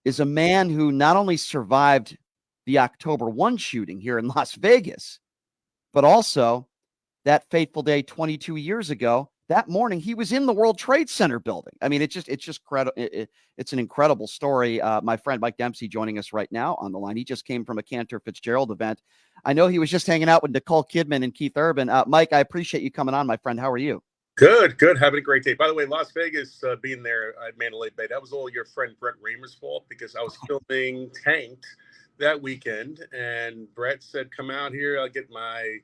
is a man who not only survived the October 1 shooting here in Las Vegas, but also that fateful day 22 years ago. That morning, he was in the World Trade Center building. I mean, it's just credible. It's an incredible story. My friend Mike Dempsey joining us right now on the line. He just came from a Cantor Fitzgerald event. I know he was just hanging out with Nicole Kidman and Keith Urban. Mike, I appreciate you coming on, my friend. How are you? Good. Having a great day. By the way, Las Vegas, being there at Mandalay Bay, that was all your friend Brett Raymer's fault because I was filming Tanked that weekend, and Brett said, "Come out here. I'll get my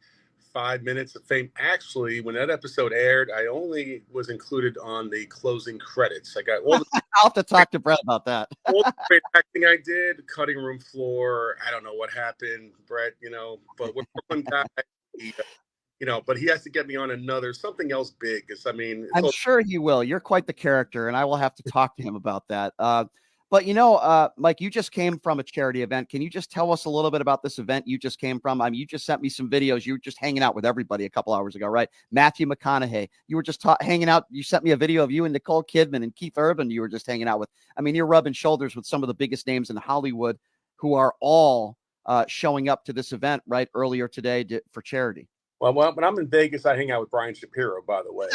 5 minutes of fame." Actually, when that episode aired, I only was included on the closing credits. I got all the I'll have to talk to Brett about that. all the great acting I did, cutting room floor. I don't know what happened, Brett. But we're one guy. He, but he has to get me on another something else big. Because I mean, I'm sure he will. You're quite the character, and I will have to talk to him about that. But Mike, you just came from a charity event. Can you just tell us a little bit about this event you just came from? I mean, you just sent me some videos. You were just hanging out with everybody a couple hours ago, right? Matthew McConaughey. You were just hanging out. You sent me a video of you and Nicole Kidman and Keith Urban. You were just hanging out with. I mean, you're rubbing shoulders with some of the biggest names in Hollywood, who are all showing up to this event right earlier today for charity. Well, when I'm in Vegas, I hang out with Brian Shapiro, by the way.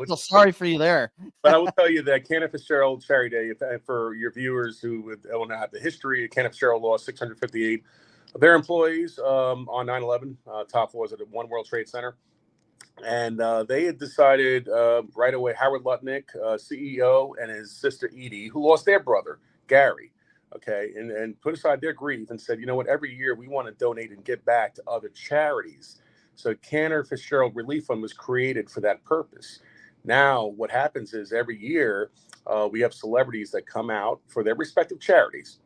So sorry for you there. But I will tell you that Cantor Fitzgerald Charity Day, for your viewers who don't have the history, Cantor Fitzgerald lost 658 of their employees on 9/11, top floors at the One World Trade Center. And they had decided right away, Howard Lutnick, CEO, and his sister Edie, who lost their brother, Gary, okay, and put aside their grief and said, you know what, every year we want to donate and give back to other charities. So Cantor Fitzgerald Relief Fund was created for that purpose. Now, what happens is every year we have celebrities that come out for their respective charities.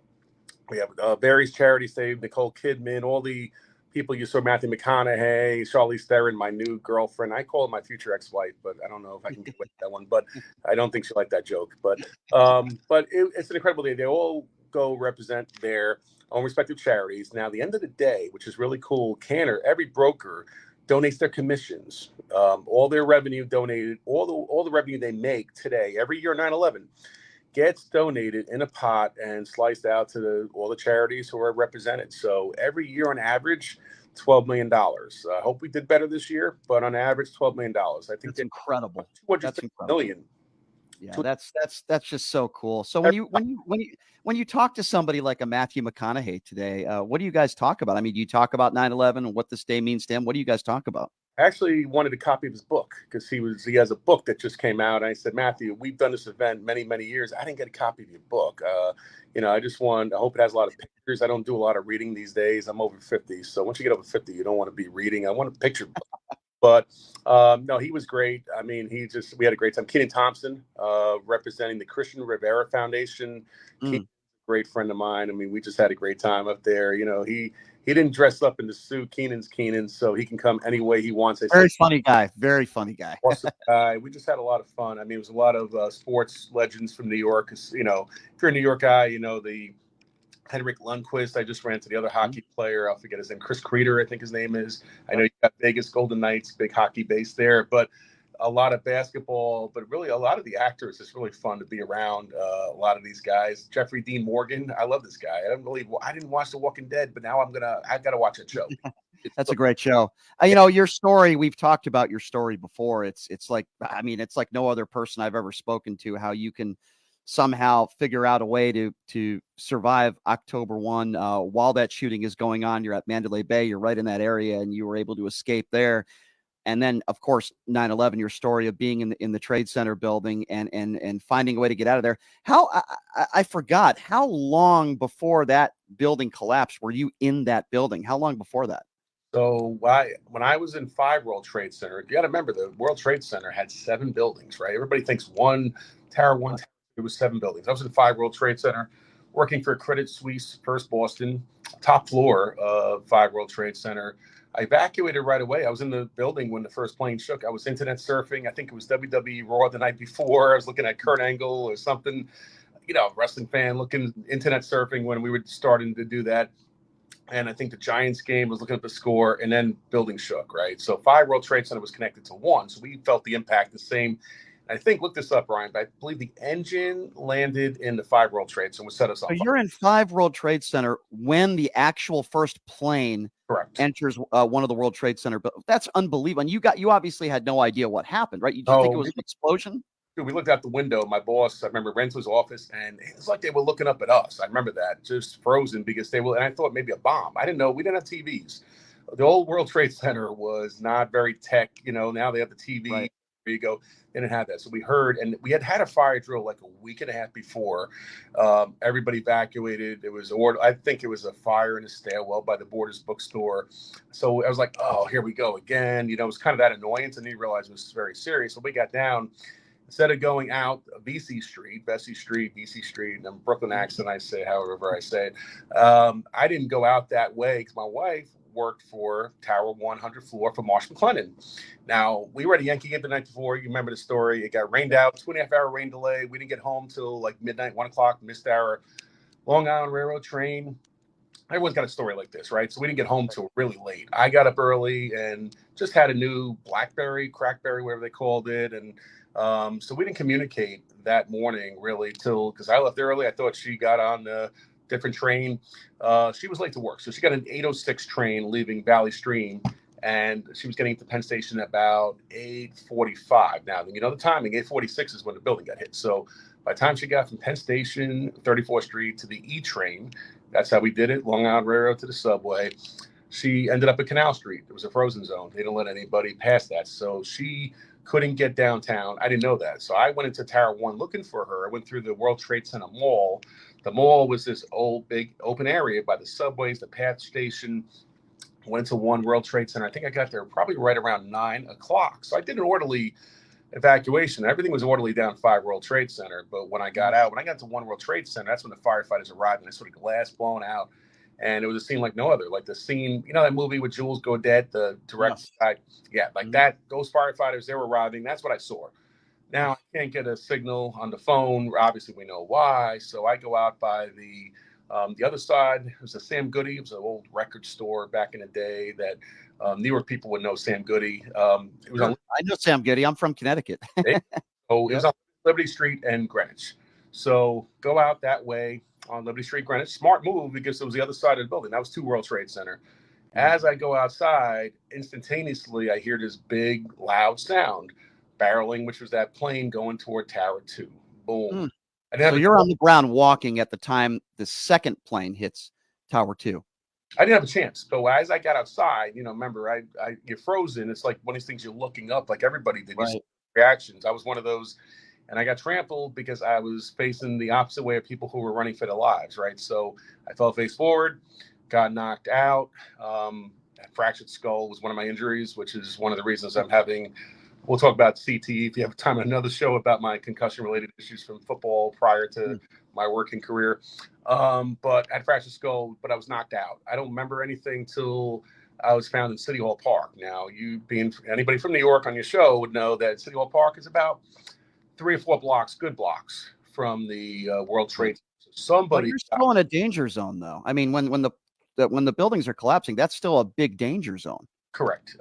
We have various charities, say Nicole Kidman, all the people you saw, Matthew McConaughey, Charlize Theron, my new girlfriend. I call her my future ex-wife, but I don't know if I can get away with that one. But I don't think she liked that joke. But it's an incredible day. They all go represent their own respective charities. Now, at the end of the day, which is really cool, Cantor, every broker donates their commissions, all their revenue donated, all the revenue they make today, every year 9/11, gets donated in a pot and sliced out to all the charities who are represented. So every year on average, $12 million. I hope we did better this year, but on average, $12 million. I think that's incredible. That's incredible. Million. Yeah, that's just so cool. So when you talk to somebody like a Matthew McConaughey today, what do you guys talk about? I mean, do you talk about 9/11 and what this day means to him? What do you guys talk about? I actually wanted a copy of his book because he has a book that just came out. And I said, Matthew, we've done this event many, many years. I didn't get a copy of your book. I hope it has a lot of pictures. I don't do a lot of reading these days. I'm over 50. So once you get over 50, you don't want to be reading. I want a picture book. But no, he was great. I mean, we had a great time. Kenan Thompson, representing the Christian Rivera Foundation. Kenan's a great friend of mine. I mean, we just had a great time up there. He didn't dress up in the suit. Kenan's Kenan, so he can come any way he wants. Very funny guy. Very funny guy. Awesome guy. We just had a lot of fun. I mean, it was a lot of sports legends from New York. If you're a New York guy, the Henrik Lundqvist. I just ran to the other hockey player. I'll forget his name. Chris Kreider, I think his name is. I know you got Vegas Golden Knights, big hockey base there, but a lot of basketball, but really a lot of the actors. It's really fun to be around a lot of these guys. Jeffrey Dean Morgan. I love this guy. I didn't watch The Walking Dead, but now I've got to watch that show. That's a great show. Your story, we've talked about your story before. It's like no other person I've ever spoken to, how you can somehow figure out a way to survive October 1 while that shooting is going on. You're at Mandalay Bay, you're right in that area, and you were able to escape there. And then, of course, 9/11, your story of being in the Trade Center building and finding a way to get out of there. I forgot, how long before that building collapsed were you in that building? How long before that? So when I was in 5 World Trade Center, you got to remember the World Trade Center had 7 buildings, right? Everybody thinks one tower. It was 7 buildings. I was in 5 World Trade Center, working for Credit Suisse, First Boston, top floor of 5 World Trade Center. I evacuated right away. I was in the building when the first plane shook. I was internet surfing. I think it was WWE Raw the night before. I was looking at Kurt Angle or something, wrestling fan, looking internet surfing when we were starting to do that. And I think the Giants game, was looking at the score, and then building shook, right? So 5 World Trade Center was connected to 1. So we felt the impact the same. I think, look this up, Brian, but I believe the engine landed in the 5 World Trade Center and set us So on fire. you're in 5 World Trade Center when the actual first plane Correct. enters one of the World Trade Center. But that's unbelievable. And you obviously had no idea what happened, right? You just think it was an explosion? Dude, we looked out the window. My boss, I remember, ran to his office, and it was like they were looking up at us. I remember that, just frozen because they were. And I thought maybe a bomb. I didn't know. We didn't have TVs. The old World Trade Center was not very tech. Now they have the TV. Right. There you go. They didn't have that. So we heard, and we had a fire drill like a week and a half before. Everybody evacuated. It was ordered. I think it was a fire in a stairwell by the Borders bookstore. So I was like, oh, here we go again. It was kind of that annoyance. And then you realize it was very serious. So we got down. Instead of going out Vesey Street, and then Brooklyn accent, I say, however I say it, I didn't go out that way because my wife worked for Tower 100 floor for Marsh McLennan. Now, we were at a Yankee game the night before. You remember the story. It got rained out, 2.5-hour rain delay. We didn't get home till like midnight, 1 o'clock, missed our Long Island Railroad train. Everyone's got a story like this, right? So we didn't get home till really late. I got up early and just had a new BlackBerry, Crackberry, whatever they called it. And so we didn't communicate that morning really because I left early. I thought she got on a different train. She was late to work. So she got an 8:06 train leaving Valley Stream, and she was getting to Penn Station at about 8:45. Now, the timing, 8:46 is when the building got hit. So by the time she got from Penn Station, 34th Street to the E train, that's how we did it, Long Island Railroad to the subway, she ended up at Canal Street. It was a frozen zone. They didn't let anybody pass that. So she couldn't get downtown. I didn't know that. So I went into Tower 1 looking for her. I went through the World Trade Center Mall. The mall was this old, big, open area by the subways, the PATH station. Went to 1 World Trade Center. I think I got there probably right around 9 o'clock. So I did an orderly evacuation. Everything was orderly down 5 World Trade Center. But when I got to 1 World Trade Center, that's when the firefighters arrived, and I saw the glass blown out. And it was a scene like no other, like the scene, that movie with Jules Godet, the director guy. Yeah, like that. Those firefighters, they were arriving. That's what I saw. Now I can't get a signal on the phone. Obviously, we know why. So I go out by the other side. It was a Sam Goody. It was an old record store back in the day that New York people would know Sam Goody. It was I know Sam Goody. I'm from Connecticut. It was on Liberty Street and Greenwich. So go out that way on Liberty Street, Greenwich. Smart move because it was the other side of the building. That was 2 World Trade Center. As I go outside, instantaneously, I hear this big, loud sound barreling, which was that plane going toward Tower 2. Boom. So you're on the ground walking at the time the second plane hits Tower 2. I didn't have a chance. So as I got outside, remember, I get frozen. It's like one of these things you're looking up like everybody did. Right. Reactions. I was one of those. And I got trampled because I was facing the opposite way of people who were running for their lives, right? So I fell face forward, got knocked out. A fractured skull was one of my injuries, which is one of the reasons I'm having. We'll talk about CTE if you have time on another show about my concussion-related issues from football prior to my working career. But I had a fractured skull, but I was knocked out. I don't remember anything till I was found in City Hall Park. Now, you being anybody from New York on your show would know that City Hall Park is about 3 or 4 blocks, good blocks from the World Trade Center. Somebody, you're still in a danger zone, though. I mean, when the buildings are collapsing, that's still a big danger zone. Correct.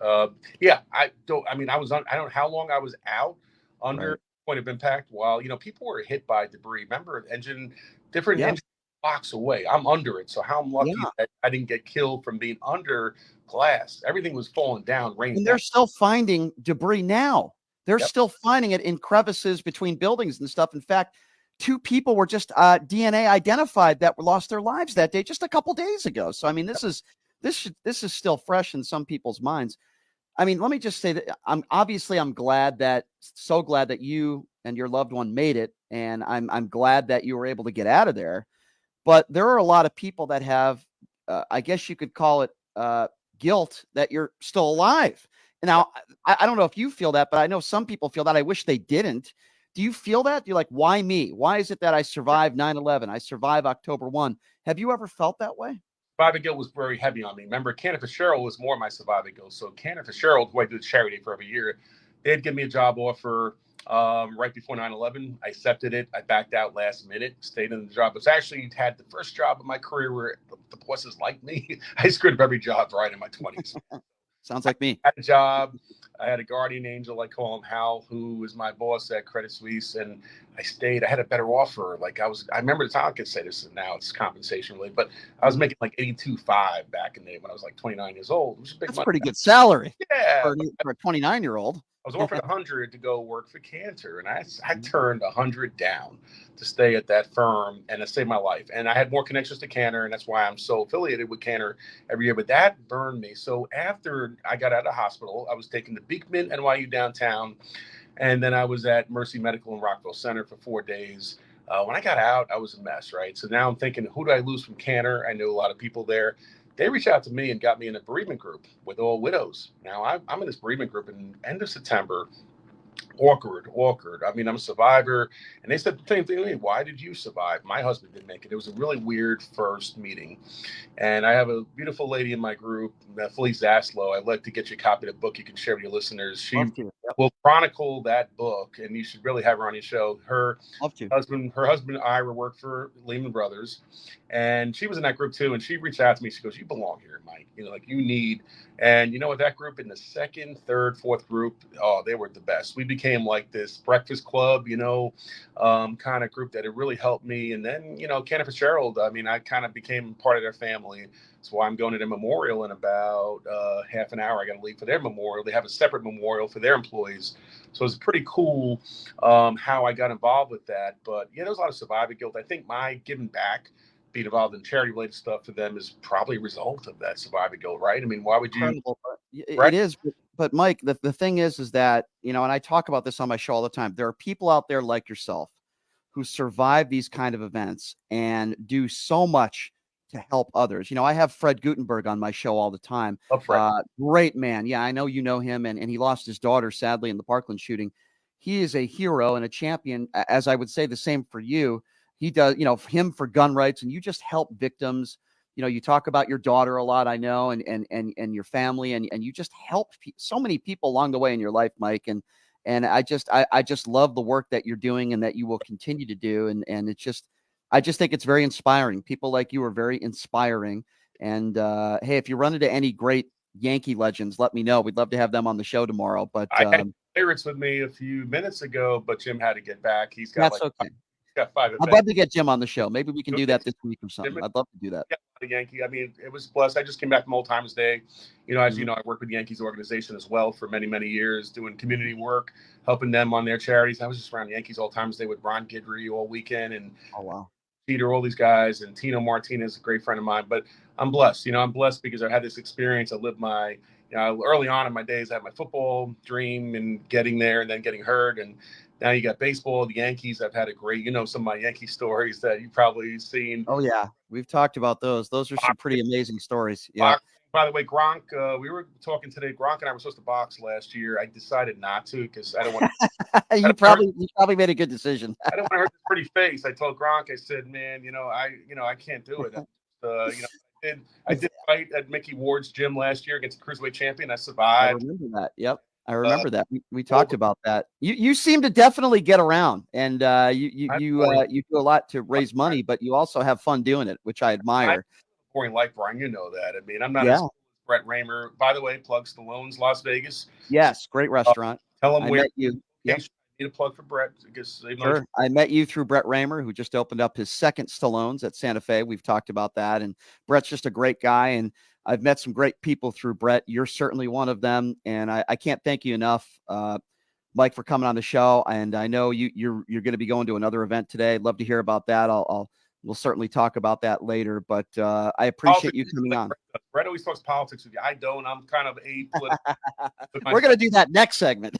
Yeah, I don't. I mean, I don't know how long I was out under point of impact. While people were hit by debris. Remember, different engine blocks away. I'm under it, so how I'm lucky that I didn't get killed from being under glass. Everything was falling down, raining. And they're still finding debris now. They're still finding it in crevices between buildings and stuff. In fact, 2 people were just DNA identified that lost their lives that day just a couple days ago. So I mean, this is still fresh in some people's minds. I mean, let me just say that I'm so glad that you and your loved one made it, and I'm glad that you were able to get out of there. But there are a lot of people that have, I guess you could call it guilt that you're still alive. Now, I don't know if you feel that, but I know some people feel that. I wish they didn't. Do you feel that? You're like, why me? Why is it that I survived 9/11? I survived October 1. Have you ever felt that way? Survivor guilt was very heavy on me. Remember, Cantor Fitzgerald was more my survivor guilt. So Cantor Fitzgerald, who I do charity for every year, they'd give me a job offer right before 9/11. I accepted it. I backed out last minute, stayed in the job. It's actually had the first job of my career where the bosses liked me. I screwed up every job right in my 20s. Sounds like me. I had a job. I had a guardian angel, I call him Hal, who was my boss at Credit Suisse, and I stayed. I had a better offer. Like I remember the time, I could say this, and now it's compensation related, but I was making like 82.5 back in the day when I was like 29 years old. It was big That's money. pretty good salary Yeah, for a 29-year-old. I was offered 100 to go work for Cantor, and I turned 100 down to stay at that firm, and it saved my life. And I had more connections to Cantor, and that's why I'm so affiliated with Cantor every year. But that burned me. So after I got out of the hospital, I was taken to Beekman, NYU downtown, and then I was at Mercy Medical in Rockville Center for 4 days. When I got out, I was a mess, right? So now I'm thinking, who do I lose from Cantor? I knew a lot of people there. They reached out to me and got me in a bereavement group with all widows. Now I'm in this bereavement group in end of September. Awkward. I mean, I'm a survivor. And they said the same thing to me. Why did you survive? My husband didn't make it. It was a really weird first meeting. And I have a beautiful lady in my group, Felice Zaslow. I'd like to get you a copy of the book you can share with your listeners. She will chronicle that book, and you should really have her on your show. Her husband Ira worked for Lehman Brothers, and she was in that group too. And she reached out to me. She goes, "You belong here, Mike. You know, like you need." And you know what? That group in the second, third, fourth group, oh, they were the best. We became like this breakfast club, kind of group that it really helped me. And then, Cantor Fitzgerald, I mean, I kind of became part of their family. That's why I'm going to their memorial in about half an hour. I got to leave for their memorial. They have a separate memorial for their employees. So it's pretty cool how I got involved with that. But yeah, there's a lot of survivor guilt. I think my giving back, being involved in charity related stuff for them is probably a result of that survivor guilt, right? I mean, why would you? It is. But Mike, the thing is that, and I talk about this on my show all the time. There are people out there like yourself who survive these kind of events and do so much to help others. I have Fred Gutenberg on my show all the time. Great man. Yeah, I know you know him, and he lost his daughter, sadly, in the Parkland shooting. He is a hero and a champion, as I would say the same for you. He does, him for gun rights, and you just help victims. You talk about your daughter a lot, I know, and your family, and you just help so many people along the way in your life, Mike. And I just love the work that you're doing and that you will continue to do. And I just think it's very inspiring. People like you are very inspiring. And hey, if you run into any great Yankee legends, let me know. We'd love to have them on the show tomorrow. But I had favorites with me a few minutes ago, but Jim had to get back. He's got okay. Got 5 events. I'd love to get Jim on the show. Maybe we can do that this week or something. I'd love to do that. Yeah, the Yankee. I mean, it was blessed. I just came back from Old Timers Day. As you know, I worked with the Yankees organization as well for many, many years, doing community work, helping them on their charities. I was just around the Yankees Old Timers Day with Ron Guidry all weekend, and Peter, all these guys, and Tino Martinez, a great friend of mine. But I'm blessed. I'm blessed because I had this experience. I lived my early on in my days, I had my football dream and getting there and then getting hurt. And now you got baseball, the Yankees. I've had a great, some of my Yankee stories that you've probably seen. Oh, yeah. We've talked about those. Those are some pretty amazing stories. Yeah. By the way, Gronk, we were talking today. Gronk and I were supposed to box last year. I decided not to because I don't want to. You probably made a good decision. I don't want to hurt his pretty face. I told Gronk, I said, man, I can't do it. I did fight at Mickey Ward's gym last year against the Cruiserweight champion. I survived. I remember that. Yep. I remember that. We talked about that. You seem to definitely get around, and you do a lot to raise money, but you also have fun doing it, which I admire. Boring life, Brian. You know that. I mean, I'm not as Brett Raymer. By the way, plug Stallone's Las Vegas. Yes, great restaurant. Tell him where you. Yep. Need a plug for Brett because sure. I met you through Brett Raymer, who just opened up his second Stallone's at Santa Fe. We've talked about that, and Brett's just a great guy, and I've met some great people through Brett. You're certainly one of them, and I can't thank you enough, Mike, for coming on the show. And I know you're going to be going to another event today. I'd love to hear about that. We'll certainly talk about that later. But I appreciate you coming on. Brett always talks politics with you. I don't. I'm kind of apolitical. We're going to do that next segment.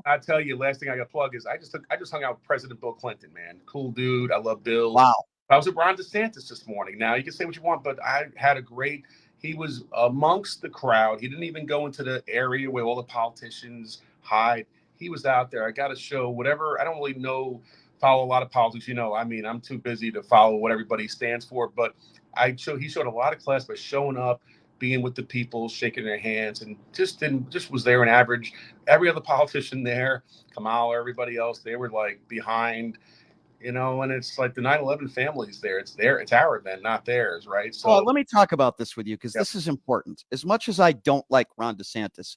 I tell you, last thing I got to plug is I just hung out with President Bill Clinton, man. Cool dude. I love Bill. Wow. I was with Ron DeSantis this morning. Now, you can say what you want, but I had a great – he was amongst the crowd. He didn't even go into the area where all the politicians hide. He was out there. I got to show whatever – I don't really follow a lot of politics. I mean, I'm too busy to follow what everybody stands for, but he showed a lot of class by showing up, being with the people, shaking their hands, and just was there an average. Every other politician there, Kamala, everybody else, they were like behind, and it's like the 9/11 family's there. It's our event, not theirs, right? So let me talk about this with you because this is important. As much as I don't like Ron DeSantis,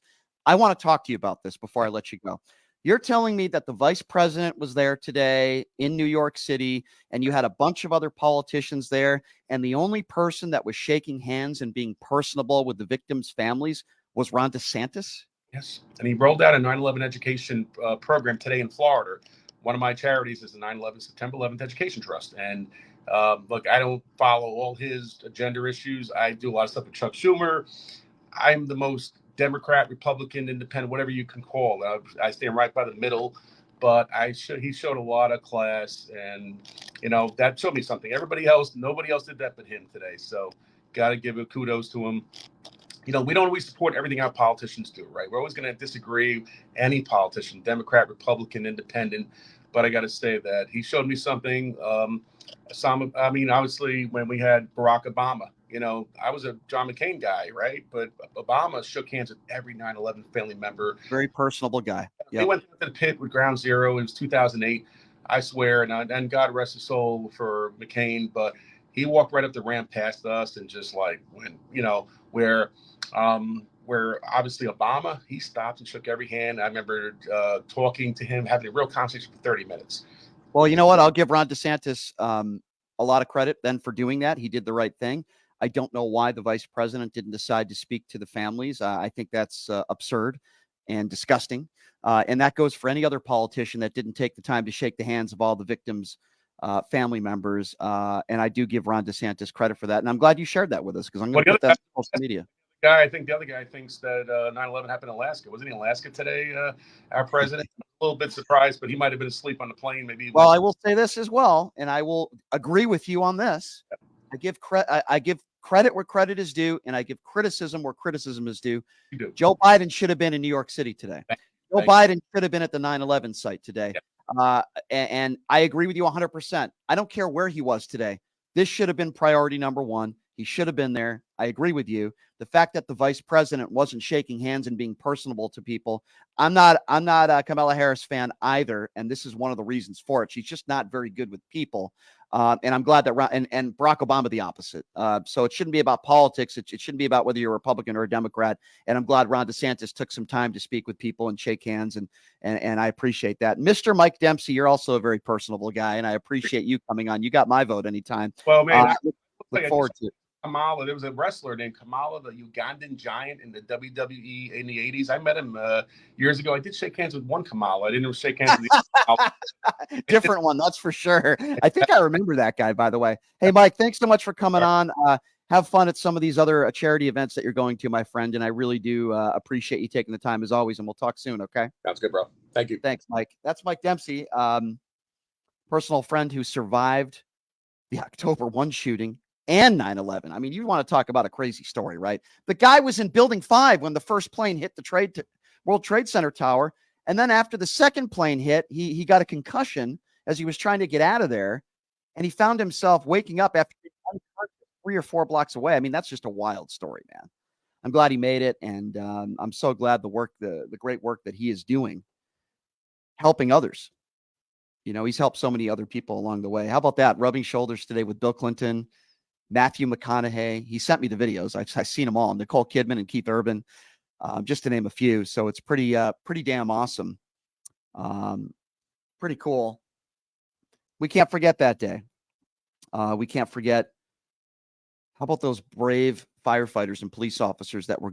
I want to talk to you about this before I let you go. You're telling me that the vice president was there today in New York City, and you had a bunch of other politicians there, and the only person that was shaking hands and being personable with the victims' families was Ron DeSantis? Yes, and he rolled out a 9/11 education program today in Florida. One of my charities is the 9/11 September 11th Education Trust, and look, I don't follow all his agenda issues. I do a lot of stuff with Chuck Schumer. I'm the most Democrat, Republican, Independent, whatever you can call. I stand right by the middle, but he showed a lot of class, and that showed me something. Nobody else did that but him today. So, got to give a kudos to him. We don't always support everything our politicians do, right? We're always going to disagree, any politician, Democrat, Republican, Independent. But I got to say that he showed me something. Obviously, when we had Barack Obama, I was a John McCain guy, right? But Obama shook hands with every 9/11 family member. Very personable guy. Yep. He went to the pit with Ground Zero. It was 2008, I swear, and God rest his soul for McCain. But he walked right up the ramp past us and just like went, where obviously Obama, he stopped and shook every hand. I remember talking to him, having a real conversation for 30 minutes. Well, you know what? I'll give Ron DeSantis a lot of credit then for doing that. He did the right thing. I don't know why the vice president didn't decide to speak to the families. I think that's absurd and disgusting. And that goes for any other politician that didn't take the time to shake the hands of all the victims' family members. And I do give Ron DeSantis credit for that. And I'm glad you shared that with us, because I'm going to put that on social media. The other guy thinks that 9/11 happened in Alaska. Wasn't he in Alaska today? Our president, a little bit surprised, but he might have been asleep on the plane. Maybe. Well, I will say this as well, and I will agree with you on this. I give credit where credit is due, and I give criticism where criticism is due. You do. Joe Biden should have been in New York City today. Joe Biden should have been at the 9/11 site today. Yeah. And I agree with you 100%. I don't care where he was today. This should have been priority number one. He should have been there. I agree with you. The fact that the vice president wasn't shaking hands and being personable to people, I'm not a Kamala Harris fan either, and this is one of the reasons for it. She's just not very good with people. And I'm glad that and Barack Obama the opposite. So it shouldn't be about politics. It shouldn't be about whether you're a Republican or a Democrat. And I'm glad Ron DeSantis took some time to speak with people and shake hands, and I appreciate that. Mr. Mike Dempsey, you're also a very personable guy, and I appreciate you coming on. You got my vote anytime. Well, man, look forward to it. Kamala, there was a wrestler named Kamala, the Ugandan giant in the WWE in the 80s. I met him years ago. I did shake hands with one Kamala. I didn't shake hands with the different one, that's for sure. I think I remember that guy, by the way. Hey, Mike, thanks so much for coming on. Have fun at some of these other charity events that you're going to, my friend, and I really do appreciate you taking the time as always, and we'll talk soon, okay? Sounds good, bro. Thank you. Thanks, Mike. That's Mike Dempsey, personal friend who survived the October 1 shooting and 9/11. I mean, you want to talk about a crazy story, right? The guy was in Building 5 when the first plane hit the World Trade Center tower. And then after the second plane hit, he got a concussion as he was trying to get out of there. And he found himself waking up after 3 or 4 blocks away. I mean, that's just a wild story, man. I'm glad he made it. And I'm so glad the great work that he is doing, helping others. He's helped so many other people along the way. How about that? Rubbing shoulders today with Bill Clinton, Matthew McConaughey. He sent me the videos. I've seen them all. Nicole Kidman and Keith Urban, just to name a few. So it's pretty damn awesome. Pretty cool. We can't forget that day. We can't forget. How about those brave firefighters and police officers that were